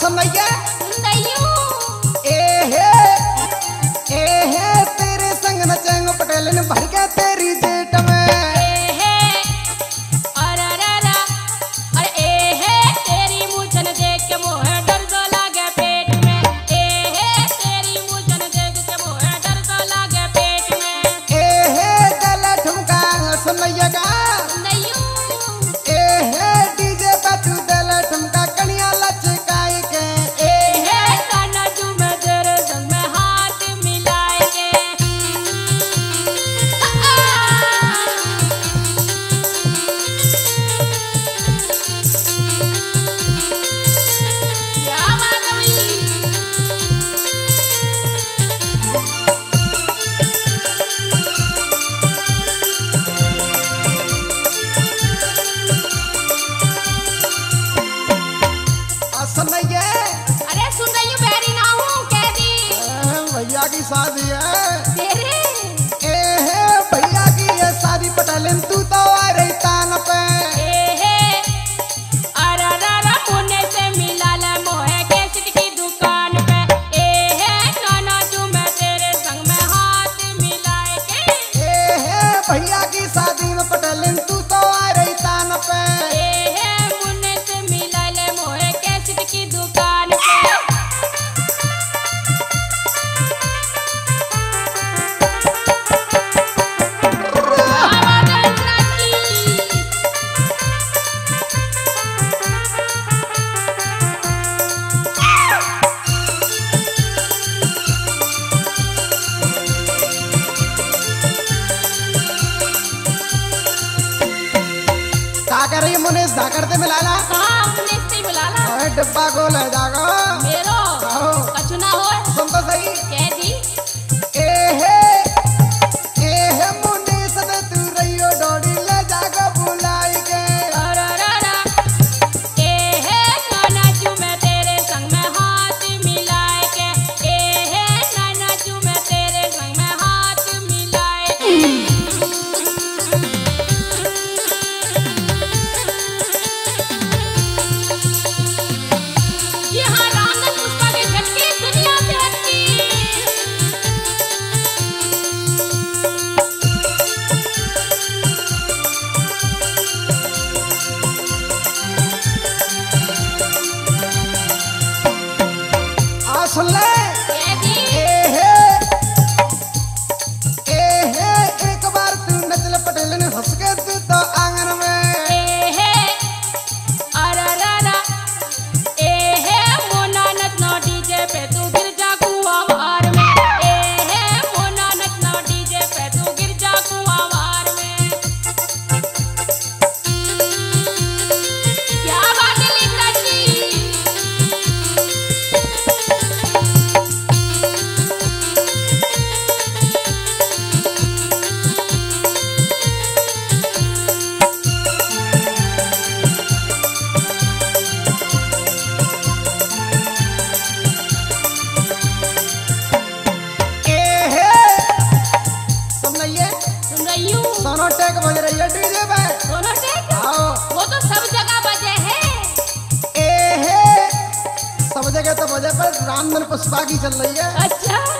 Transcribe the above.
सुनैया तेरे संग नचेंगे पटेल ने भर के तेरी जेट में भैया की शादी है तेरे भैया की ये शादी पटेल तू तो आ रही तान पे मुन्ने से मिला ले मोहे केसट की दुकान पे नाना तू मैं तेरे संग में हाथ मिलाए के भैया की शादी में पटेल तू तो आ रही तान पे मुन्ने से मिला ले मोहे केसट की दुकान पे मुनीस धाकर ते मिलाला हां मुनीस ते मिलाला ओए डब्बा को ले जागो मेरो कछु ना हो सुन तो सही कह दी मुनीस ते तू रहियो डोडी ले जागो बुलाई के नाना जू मैं तेरे संग में हाथ मिलाए के नाना जू मैं तेरे संग में हाथ मिलाए सुन ले एक बार तू नचल पटेल ने हंस के तू तो आंगन में मोना नचना डीजे पे तू गिर जा कुआं मार में मोना नचना डीजे पे तू गिर जा कुआं मार में क्या बात है लिखा जी सोनोटेक बज रही है डीजे पे सोनोटेक वो तो सब जगह बजे है सब जगह तो बजे पर रामधन पुष्पा की चल रही है अच्छा